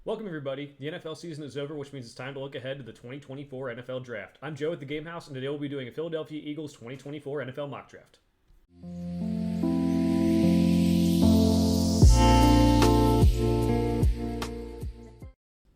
Welcome, everybody. The NFL season is over, which means it's time to look ahead to the 2024 NFL Draft. I'm Joe at the Game House, and today we'll be doing a Philadelphia Eagles 2024 NFL Mock Draft.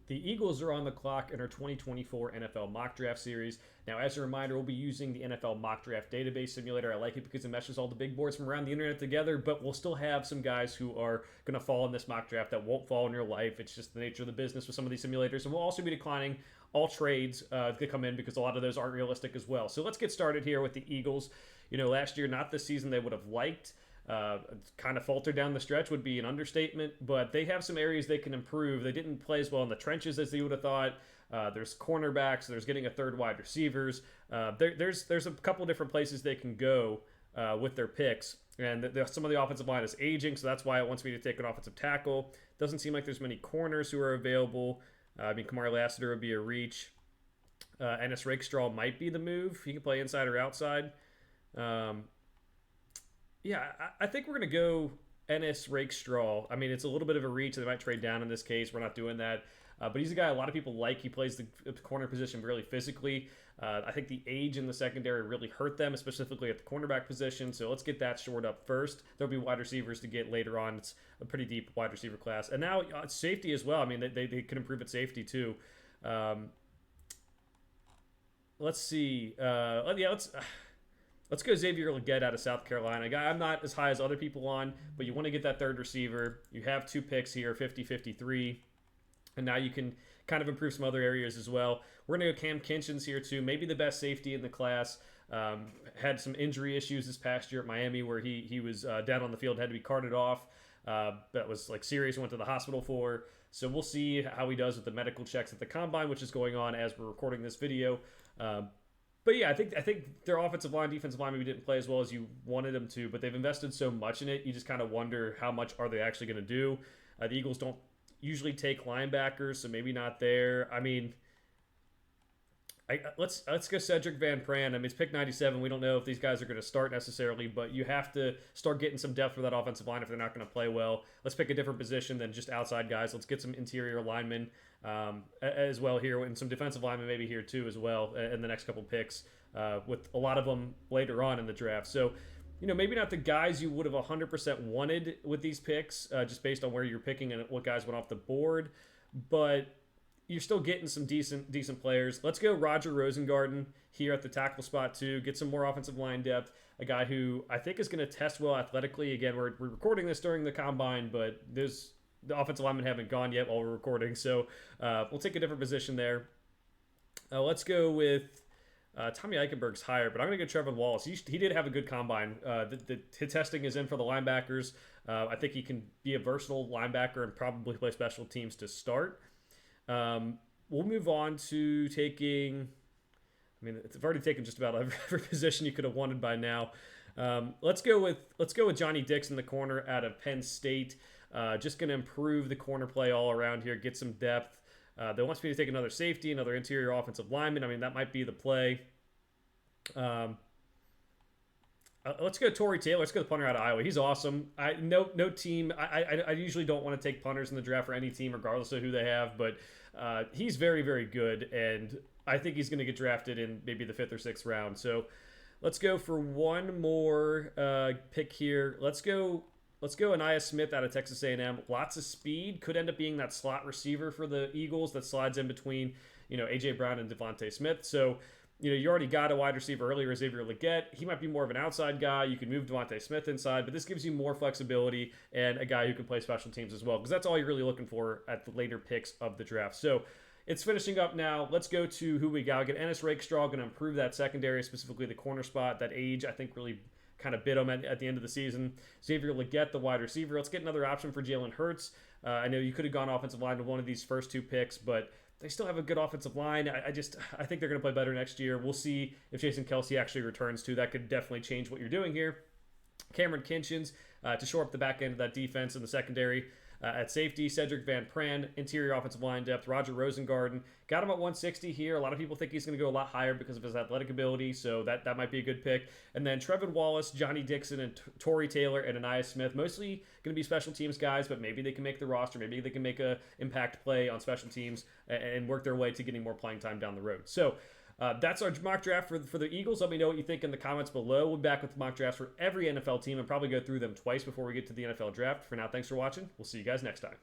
The Eagles are on the clock in our 2024 NFL Mock Draft Series. Now, as a reminder, we'll be using the NFL Mock Draft Database Simulator. I like it because it meshes all the big boards from around the internet together, but we'll still have some guys who are going to fall in this mock draft that won't fall in real life. It's just the nature of the business with some of these simulators. And we'll also be declining all trades that come in because a lot of those aren't realistic as well. So let's get started here with the Eagles. You know, last year, not the season they would have liked. Kind of faltered down the stretch would be an understatement, but they have some areas they can improve. They didn't play as well in the trenches as they would have thought. There's cornerbacks. There's getting a third wide receivers. There's a couple different places they can go with their picks. And some of the offensive line is aging, so that's why it wants me to take an offensive tackle. Doesn't seem like there's many corners who are available. Kamar Lassiter would be a reach. Ennis Rakestraw might be the move. He can play inside or outside. Yeah, I think we're going to go Ennis Rakestraw. I mean, it's a little bit of a reach. They might trade down in this case. We're not doing that. But he's a guy a lot of people like. He plays the corner position really physically. I think the age in the secondary really hurt them, specifically at the cornerback position. So let's get that shored up first. There'll be wide receivers to get later on. It's a pretty deep wide receiver class. And now safety as well. I mean, they can improve at safety too. Let's see. Let's go Xavier Legette out of South Carolina. A guy I'm not as high as other people on, but you want to get that third receiver. You have two picks here, 50-53. And now you can kind of improve some other areas as well. We're going to go Cam Kinchens here too. Maybe the best safety in the class. Had some injury issues this past year at Miami where he was down on the field, had to be carted off. That was like serious, went to the hospital for. So we'll see how he does with the medical checks at the combine, which is going on as we're recording this video. But yeah, I think their offensive line, defensive line maybe didn't play as well as you wanted them to, but they've invested so much in it, you just kind of wonder how much are they actually going to do. The Eagles don't usually take linebackers, so maybe not there. I mean, let's go Cedric Van Pran. I mean, it's pick 97. We don't know if these guys are going to start necessarily, but you have to start getting some depth for that offensive line if they're not going to play well. Let's pick a different position than just outside guys. Let's get some interior linemen as well here, and some defensive linemen maybe here too as well in the next couple picks with a lot of them later on in the draft. So, you know, maybe not the guys you would have 100% wanted with these picks just based on where you're picking and what guys went off the board, but you're still getting some decent players. Let's go Roger Rosengarten here at the tackle spot too. Get some more offensive line depth. A guy who I think is going to test well athletically. Again, we're recording this during the combine, but the offensive linemen haven't gone yet while we're recording. So we'll take a different position there. Let's go with Tommy Eichenberg's higher, but I'm going to go Trevor Wallace. He did have a good combine. The testing is in for the linebackers. I think he can be a versatile linebacker and probably play special teams to start. We'll move on to taking, I mean, it's already taken just about every position you could have wanted by now. Let's go with Johnny Dix in the corner out of Penn State. Just going to improve the corner play all around here, get some depth. They want me to take another safety, another interior offensive lineman. I mean, that might be the play. Let's go Tory Taylor. Let's go the punter out of Iowa. He's awesome. No team. I usually don't want to take punters in the draft for any team, regardless of who they have. But he's very, very good, and I think he's going to get drafted in maybe the 5th or 6th round. So let's go for one more pick here. Let's go Aniyah Smith out of Texas A&M. Lots of speed. Could end up being that slot receiver for the Eagles that slides in between, A.J. Brown and Devontae Smith. So, you already got a wide receiver earlier, Xavier Legette. He might be more of an outside guy. You can move Devontae Smith inside, but this gives you more flexibility and a guy who can play special teams as well, because that's all you're really looking for at the later picks of the draft. So it's finishing up now. Let's go to who we got. Get Ennis Rakestraw, going to improve that secondary, specifically the corner spot. That age, I think, really kind of bit him at the end of the season. Xavier Legette, the wide receiver. Let's get another option for Jalen Hurts. I know you could have gone offensive line to one of these first two picks, but they still have a good offensive line. I think they're going to play better next year. We'll see if Jason Kelce actually returns too. That could definitely change what you're doing here. Cameron Kinchens to shore up the back end of that defense in the secondary. At safety, Cedric Van Pran, interior offensive line depth, Roger Rosengarten. Got him at 160 here. A lot of people think he's going to go a lot higher because of his athletic ability, so that might be a good pick. And then Trevin Wallace, Johnny Dixon, and Torrey Taylor, and Aniyah Smith. Mostly going to be special teams guys, but maybe they can make the roster. Maybe they can make a impact play on special teams and work their way to getting more playing time down the road. So that's our mock draft for the Eagles. Let me know what you think in the comments below. We'll be back with mock drafts for every NFL team and probably go through them twice before we get to the NFL draft. For now, thanks for watching. We'll see you guys next time.